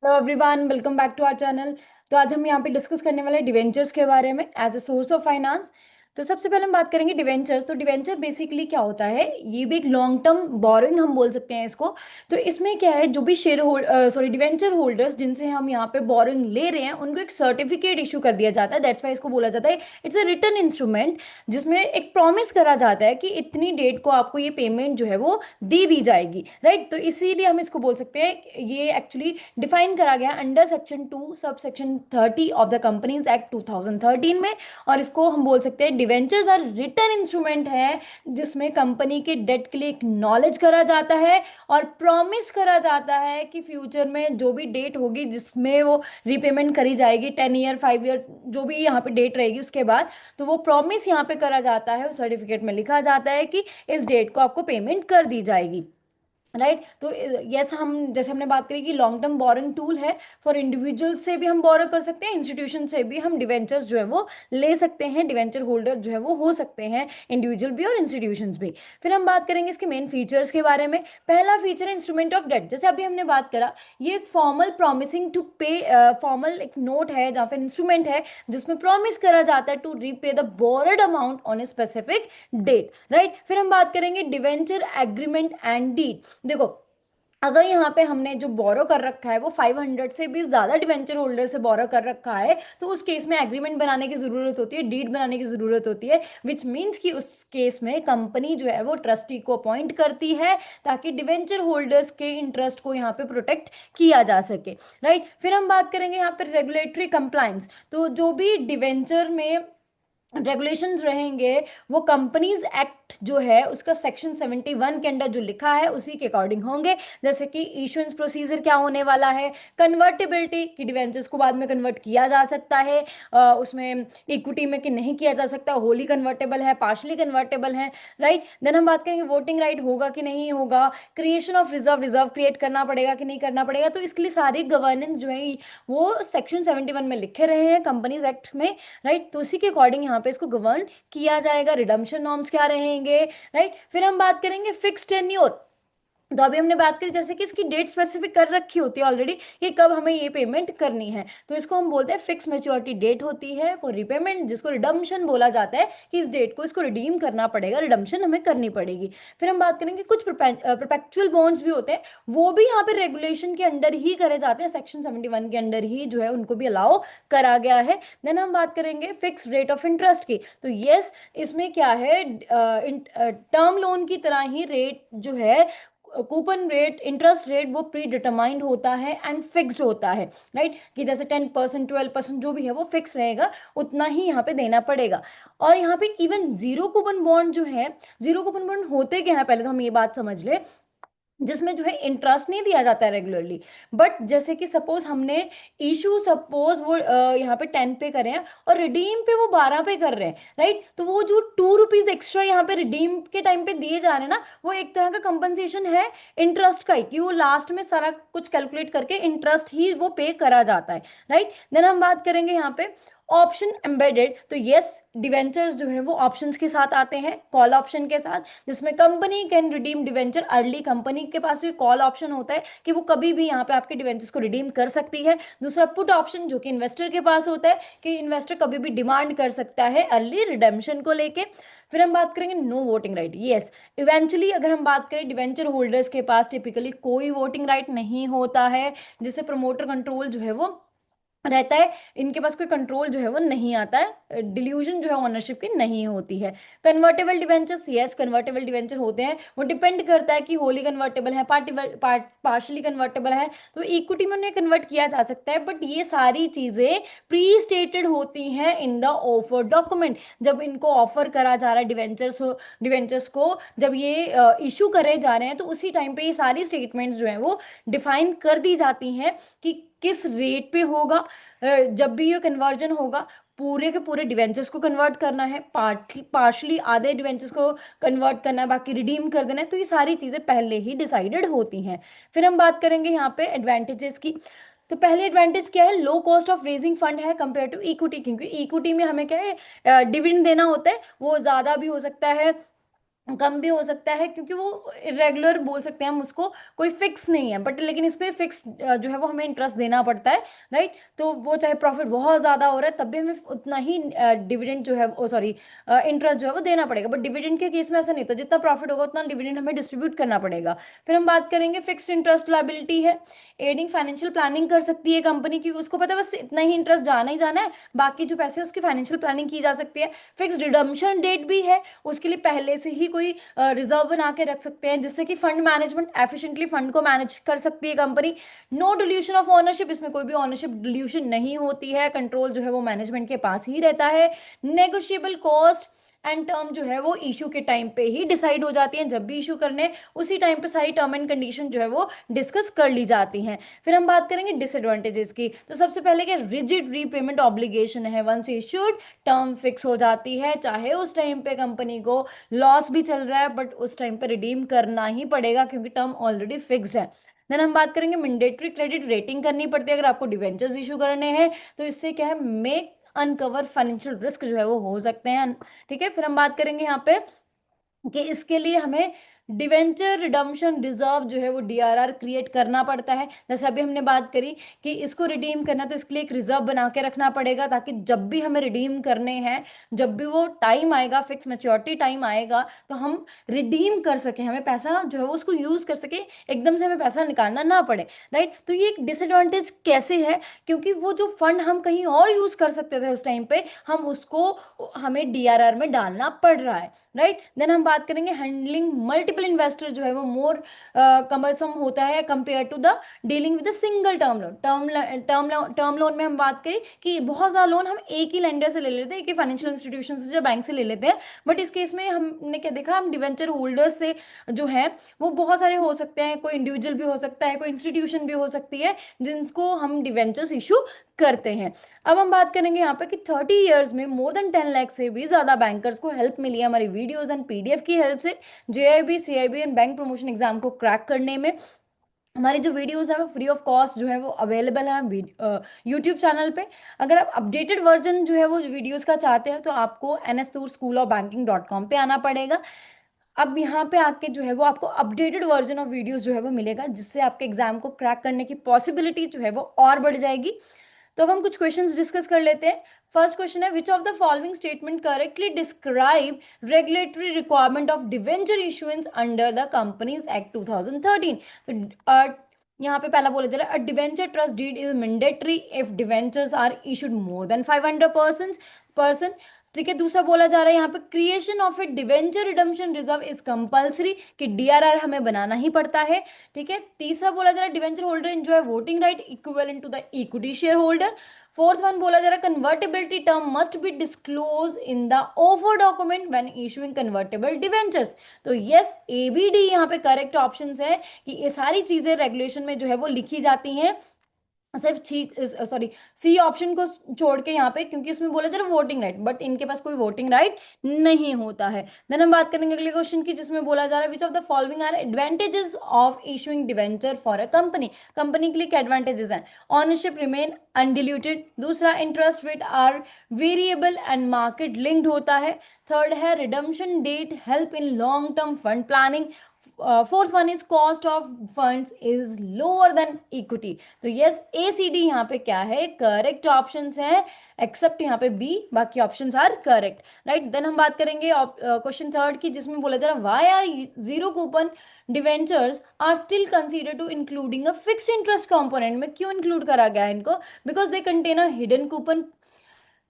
Hello everyone, welcome back to our channel. तो आज हम यहाँ पे डिस्कस करने वाले डिवेंचर्स के बारे में as a source of finance. तो सबसे पहले हम बात करेंगे डिवेंचर्स। तो डिवेंचर बेसिकली क्या होता है, ये भी एक लॉन्ग टर्म बोरोइंग हम बोल सकते हैं इसको। तो इसमें क्या है, जो भी share hold sorry debenture holders जिनसे हम यहाँ पे बोरोइंग ले रहे हैं उनको एक सर्टिफिकेट इशू कर दिया जाता है। दैट्स वाई इसको बोला जाता है इट्स अ रिटन इंस्ट्रूमेंट, जिसमें एक प्रॉमिस करा जाता है कि इतनी डेट को आपको ये पेमेंट जो है वो दे दी जाएगी, राइट। तो इसीलिए हम इसको बोल सकते हैं, ये एक्चुअली डिफाइन करा गया under section 2 sub section 30 of the companies act 2013 में। और इसको हम बोल सकते हैं डिवेंचर्स आर रिटर्न इंस्ट्रूमेंट है, जिसमें कंपनी के डेट के लिए एक्नॉलेज करा जाता है और प्रॉमिस करा जाता है कि फ्यूचर में जो भी डेट होगी जिसमें वो रीपेमेंट करी जाएगी, 10 ईयर 5 ईयर जो भी यहाँ पे डेट रहेगी उसके बाद, तो वो प्रॉमिस यहाँ पे करा जाता है, उस सर्टिफिकेट में लिखा जाता है कि इस डेट को आपको पेमेंट कर दी जाएगी, राइट। तो यस, हम जैसे हमने बात करी कि लॉन्ग टर्म बोरिंग टूल है। फॉर इंडिविजुअल से भी हम बोरो कर सकते हैं, इंस्टीट्यूशन से भी हम डिवेंचर्स जो है वो ले सकते हैं। डिवेंचर होल्डर जो है वो हो सकते हैं इंडिविजुअल भी और इंस्टीट्यूशंस भी। फिर हम बात करेंगे इसके मेन फीचर्स के बारे में। पहला फीचर है इंस्ट्रूमेंट ऑफ डेट। जैसे अभी हमने बात करा, ये एक फॉर्मल प्रॉमिसिंग टू पे, फॉर्मल एक नोट है जहाँ पे इंस्ट्रूमेंट है जिसमें प्रॉमिस करा जाता है to repay the borrowed amount on a specific date, right. फिर हम बात करेंगे डिवेंचर एग्रीमेंट एंड डीड। देखो, अगर यहाँ पे हमने जो बोरो कर रखा है वो 500 से भी ज्यादा डिवेंचर होल्डर से बोरो कर रखा है, तो उस केस में एग्रीमेंट बनाने की जरूरत होती है, डीड बनाने की जरूरत होती है। विच मीन्स कि उस केस में कंपनी जो है वो ट्रस्टी को अपॉइंट करती है ताकि डिवेंचर होल्डर्स के इंटरेस्ट को यहाँ पे प्रोटेक्ट किया जा सके, राइट। फिर हम बात करेंगे यहाँ पे रेगुलेटरी कंप्लायंस। तो जो भी डिवेंचर में रेगुलेशंस रहेंगे वो कंपनीज एक्ट जो है उसका सेक्शन 71 के अंडर जो लिखा है उसी के अकॉर्डिंग होंगे। जैसे कि इशुएंस प्रोसीजर क्या होने वाला है, कन्वर्टेबिलिटी कि डिवेंचर्स को बाद में कन्वर्ट किया जा सकता है, उसमें इक्विटी में कि नहीं किया जा सकता, होली कन्वर्टेबल है, पार्शली कन्वर्टेबल है, राइट। देन हम बात करेंगे वोटिंग राइट होगा कि नहीं होगा, creation of reserve, reserve create करना पड़ेगा कि नहीं करना पड़ेगा। तो इसके लिए सारी गवर्नेंस जो है वो सेक्शन 71 में लिखे रहे हैं कंपनीज एक्ट में, राइट। तो उसी के अकॉर्डिंग यहाँ पे इसको गवर्न किया जाएगा। रिडम्पशन नॉर्म्स क्या रहेंगे, राइट। फिर हम बात करेंगे फिक्स टेन्योर। तो अभी हमने बात करी जैसे कि इसकी डेट स्पेसिफिक कर रखी होती है ऑलरेडी कि कब हमें ये पेमेंट करनी है, तो इसको हम बोलते हैं फिक्स मैच्योरिटी डेट होती है फॉर रिपेमेंट, जिसको रिडम्पशन बोला जाता है कि इस डेट को इसको रिडीम करना पड़ेगा, रिडम्पशन हमें करनी पड़ेगी। फिर हम बात करेंगे कुछ परपेचुअल बॉन्ड्स भी होते हैं, वो भी यहाँ पे रेगुलेशन के अंडर ही करे जाते हैं, सेक्शन 71 के अंडर ही जो है उनको भी अलाउ करा गया है। देन हम बात करेंगे फिक्स रेट ऑफ इंटरेस्ट की। तो यस, इसमें क्या है, टर्म लोन की तरह ही रेट जो है, कूपन रेट, इंटरेस्ट रेट वो प्री डिटरमाइंड होता है एंड फिक्स्ड होता है, राइट। कि जैसे 10% 12% जो भी है वो फिक्स रहेगा, उतना ही यहाँ पे देना पड़ेगा। और यहाँ पे इवन जीरो कूपन बॉन्ड जो है, जीरो कूपन बॉन्ड होते क्या है पहले तो हम ये बात समझ ले, जिसमें जो है इंटरेस्ट नहीं दिया जाता है रेगुलरली। बट जैसे कि सपोज हमने इशू, सपोज वो यहाँ पे 10 पे कर रहे हैं और रिडीम पे वो 12 पे कर रहे हैं, राइट। तो वो जो ₹2 एक्स्ट्रा यहाँ पे रिडीम के टाइम पे दिए जा रहे हैं ना, वो एक तरह का कंपनसेशन है इंटरेस्ट का ही, कि वो लास्ट में सारा कुछ कैलकुलेट करके इंटरेस्ट ही वो पे करा जाता है, राइट। देन हम बात करेंगे यहाँ पे ऑप्शन एम्बेडेड। तो यस, डिवेंचर्स जो है वो ऑप्शंस के साथ आते हैं, कॉल ऑप्शन के साथ, जिसमें company can redeem debenture early. Company के पास ये कॉल ऑप्शन होता है कि वो कभी भी यहाँ पे आपके डिवेंचर्स को रिडीम कर सकती है। दूसरा पुट ऑप्शन जो कि इन्वेस्टर के पास होता है कि इन्वेस्टर कभी भी डिमांड कर सकता है अर्ली रिडेम्पशन को लेके। फिर हम बात करेंगे no voting right. Yes, eventually अगर हम बात करें डिवेंचर होल्डर्स के पास टिपिकली कोई वोटिंग राइट नहीं होता है, जिससे प्रमोटर कंट्रोल जो है वो रहता है, इनके पास कोई कंट्रोल जो है वो नहीं आता है, डिल्यूजन जो है ओनरशिप की नहीं होती है। Convertible debentures, yes convertible debenture होते हैं, वो डिपेंड करता है कि होली कन्वर्टेबल है, पार्शली कन्वर्टेबल है, तो इक्विटी में उन्हें कन्वर्ट किया जा सकता है। बट ये सारी चीजें प्री स्टेटेड होती हैं इन द ऑफर डॉक्यूमेंट। जब इनको ऑफर करा जा रहा है डिवेंचर्स को जब ये इशू करे जा रहे हैं, तो उसी टाइम पे ये सारी स्टेटमेंट्स जो है वो डिफाइन कर दी जाती हैं कि किस रेट पे होगा। जब भी ये कन्वर्जन होगा, पूरे के पूरे डिवेंचर्स को कन्वर्ट करना है, पार्शली आधे डिवेंचर्स को कन्वर्ट करना है, बाकी रिडीम कर देना है। तो ये सारी चीज़ें पहले ही डिसाइडेड होती हैं। फिर हम बात करेंगे यहाँ पे एडवांटेजेस की। तो पहले एडवांटेज क्या है, low cost of raising fund है कंपेयर टू इक्विटी, क्योंकि इक्विटी में हमें क्या है, डिविडेंड देना होता है, वो ज़्यादा भी हो सकता है, कम भी हो सकता है, क्योंकि वो इरेगुलर बोल सकते हैं हम उसको, कोई फिक्स नहीं है, बट लेकिन इस पे फिक्स जो है वो हमें इंटरेस्ट देना पड़ता है, राइट। तो वो चाहे प्रॉफिट बहुत ज़्यादा हो रहा है तब भी हमें उतना ही डिविडेंड जो है वो, सॉरी, इंटरेस्ट जो है वो देना पड़ेगा। बट डिविडेंड के केस में ऐसा नहीं होता, जितना प्रॉफिट होगा उतना डिविडेंड हमें डिस्ट्रीब्यूट करना पड़ेगा। फिर हम बात करेंगे फिक्स्ड इंटरेस्ट लायबिलिटी है। एडिंग फाइनेंशियल प्लानिंग कर सकती है कंपनी की, उसको पता है बस इतना ही इंटरेस्ट जाना ही जाना है, बाकी जो पैसे है उसकी फाइनेंशियल प्लानिंग की जा सकती है। फिक्स्ड रिडम्पशन डेट भी है, उसके लिए पहले से ही कोई रिजर्व बना के रख सकते हैं, जिससे कि फंड मैनेजमेंट एफिशिएंटली फंड को मैनेज कर सकती है company. No dilution of ownership, इसमें कोई भी ओनरशिप डिल्यूशन नहीं होती है, कंट्रोल जो है वो मैनेजमेंट के पास ही रहता है। नेगोशिएबल कॉस्ट एंड टर्म जो है वो इशू के टाइम पे ही डिसाइड हो जाती हैं, जब भी इशू करने उसी टाइम पे सारी टर्म एंड कंडीशन जो है वो डिस्कस कर ली जाती हैं। फिर हम बात करेंगे डिसएडवांटेजेस की। तो सबसे पहले कि रिजिड रीपेमेंट ऑब्लिगेशन है, वंस इशूड टर्म फिक्स हो जाती है, चाहे उस टाइम पे कंपनी को लॉस भी चल रहा है, बट उस टाइम पे रिडीम करना ही पड़ेगा क्योंकि टर्म ऑलरेडी फिक्स्ड है। देन हम बात करेंगे मैंडेटरी क्रेडिट रेटिंग करनी पड़ती है अगर आपको डिवेंचर्स इशू करने हैं, तो इससे क्या है, मेक अनकवर फाइनेंशियल रिस्क जो है वो हो सकते हैं। ठीक है, फिर हम बात करेंगे यहाँ पे कि इसके लिए हमें डिवेंचर रिडम्पशन रिजर्व जो है वो डीआरआर क्रिएट करना पड़ता है। जैसे अभी हमने बात करी कि इसको रिडीम करना, तो इसके लिए एक रिजर्व बना के रखना पड़ेगा, ताकि जब भी हमें रिडीम करने हैं, जब भी वो टाइम आएगा, फिक्स मैच्योरिटी टाइम आएगा, तो हम रिडीम कर सकें, हमें पैसा जो है वो उसको यूज कर सके, एकदम से हमें पैसा निकालना ना पड़े, राइट। तो ये एक डिसएडवांटेज कैसे है, क्योंकि वो जो फंड हम कहीं और यूज कर सकते थे उस टाइम पे, हम उसको हमें डीआरआर में डालना पड़ रहा है, राइट। देन हम बात करेंगे हैंडलिंग मल्टीपल इन्वेस्टर जो है वो मोर कमरसम होता है compare to the dealing with single term loan. Term loan में हम बात करें कि बहुत ज़्यादा लोन हम एक ही लेंडर से ले लेते हैं, एक ही फाइनेंशियल इंस्टीट्यूशन से या बैंक से ले लेते हैं, बट इस केस में हमने क्या देखा, हम डिवेंचर होल्डर्स से जो है वो बहुत सारे हो सकते हैं, कोई इंडिविजुअल भी हो सकता है, कोई इंस्टीट्यूशन भी हो सकती है, जिनको हम डिवेंचर्स इशू करते हैं। अब हम बात करेंगे यहाँ पे कि 30 ईयर्स में मोर देन 10 लाख से भी ज्यादा बैंकर्स को हेल्प मिली है हमारी वीडियोस एंड पीडीएफ की हेल्प से, JIB CIB and bank promotion exam को क्रैक करने में। हमारी जो वीडियोस है वो फ्री ऑफ कॉस्ट जो है वो अवेलेबल है यूट्यूब चैनल पे। अगर आप अपडेटेड वर्जन जो है वो वीडियोस का चाहते हैं, तो आपको nstoorschoolofbanking.com पे आना पड़ेगा। अब यहाँ पे आके जो है वो आपको अपडेटेड वर्जन ऑफ वीडियोस जो है वो मिलेगा, जिससे आपके एग्जाम को क्रैक करने की पॉसिबिलिटी जो है वो और बढ़ जाएगी। तो अब हम कुछ क्वेश्चंस डिस्कस कर लेते हैं। फर्स्ट क्वेश्चन है, which of the following statement correctly describe regulatory requirement of debenture issuance under the companies act 2013। तो यहाँ पे पहला बोला जा रहा है, a debenture trust deed is mandatory if debentures are issued more than 500 person. ठीक है, दूसरा बोला जा रहा है यहाँ पे, creation of a debenture redemption reserve is compulsory, कि डीआरआर हमें बनाना ही पड़ता है। ठीक है, तीसरा बोला जा रहा है, debenture holder enjoy voting right equivalent to the equity share holder. Fourth one बोला जा रहा है, convertibility term must be disclose in the offer document when issuing convertible debentures. तो यस, ए बी डी यहाँ पे करेक्ट ऑप्शंस है, कि ये सारी चीजें रेगुलेशन में जो है वो लिखी जाती हैं, सिर्फ सॉरी सी ऑप्शन को छोड़ के यहाँ पे, क्योंकि उसमें बोला जा रहा है वोटिंग राइट, बट इनके पास कोई वोटिंग राइट नहीं होता है। देन हम बात करेंगे अगले क्वेश्चन की, जिसमें बोला जा रहा है, which of the following are advantages of issuing debenture for a company. Company के लिए क्या एडवांटेजेस हैं, ऑनरशिप रिमेन अनडिल्यूटेड, दूसरा interest rate are variable and market linked होता है, थर्ड है redemption date help in long term fund planning, fourth one is cost of funds is lower than equity. तो yes, A C D यहाँ पे क्या है, correct options हैं, accept यहाँ पे बी, बाकी options are correct, right. Then हम बात करेंगे क्वेश्चन थर्ड की, जिसमें बोला जा रहा है, why are zero coupon debentures are still consider to including a fixed interest component, में क्यों इंक्लूड करा गया है इनको, because they contain a hidden coupon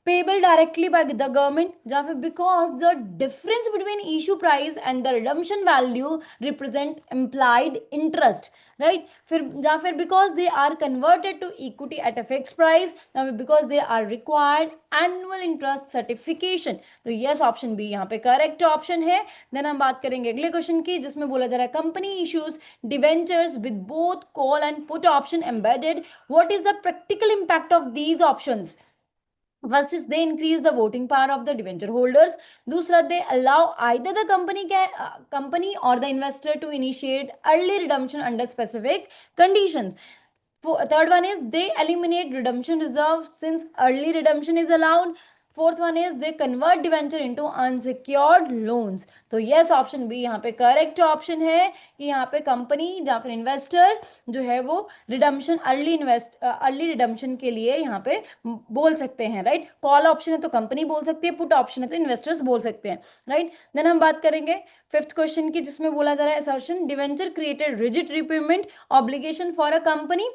payable directly by the government, या फिर because the difference between issue price and the redemption value represent implied interest, right। फिर या फिर because they are converted to equity at a fixed price, या फिर because they are required annual interest certification। तो yes, option B यहाँ पे correct option है। Then हम बात करेंगे अगले क्वेश्चन की, जिसमें बोला जा रहा है, company issues debentures with both call and put option embedded, what is the practical impact of these options. First is they increase the voting power of the debenture holders. दूसरा, they allow either the company or the investor to initiate early redemption under specific conditions. Third one is they eliminate redemption reserve since early redemption is allowed. Fourth one is they convert debenture into unsecured loans. तो yes, option B यहाँ पे correct option है कि यहाँ पे company या फिर investor जो है वो रिडम्शन अर्ली रिडम्शन के लिए यहाँ पे बोल सकते हैं, राइट। कॉल ऑप्शन है तो कंपनी बोल सकती है, पुट ऑप्शन है तो इन्वेस्टर्स बोल सकते हैं, राइट। देन हम बात करेंगे फिफ्थ क्वेश्चन की, जिसमें बोला जा रहा है assertion debenture created rigid repayment obligation for a company.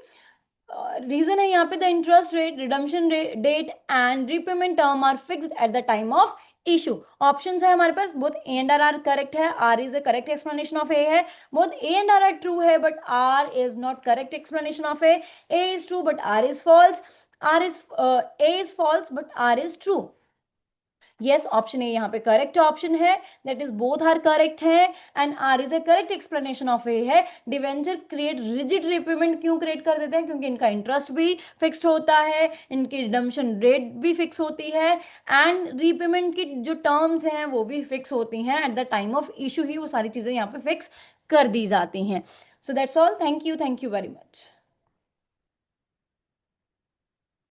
Reason है यहाँ पे the interest rate, redemption date and repayment term are fixed at the time of issue. Options है हमारे पास, both A and R correct है, R is a correct explanation of A है, both A and R true है but R is not correct explanation of A is true but R is false, are is A is false but R is true. Yes, option A यहाँ पे correct option है, that is both R correct है and R is A correct explanation of A है। Debenture create rigid repayment क्यों create कर देते हैं, क्योंकि इनका इंटरेस्ट भी फिक्स्ड होता है, इनकी रिडम्पशन रेट भी फिक्स होती है एंड रीपेमेंट की जो टर्म्स हैं वो भी फिक्स होती हैं at the time of issue ही वो सारी चीजें यहाँ पे फिक्स कर दी जाती हैं। So that's all, thank you very much.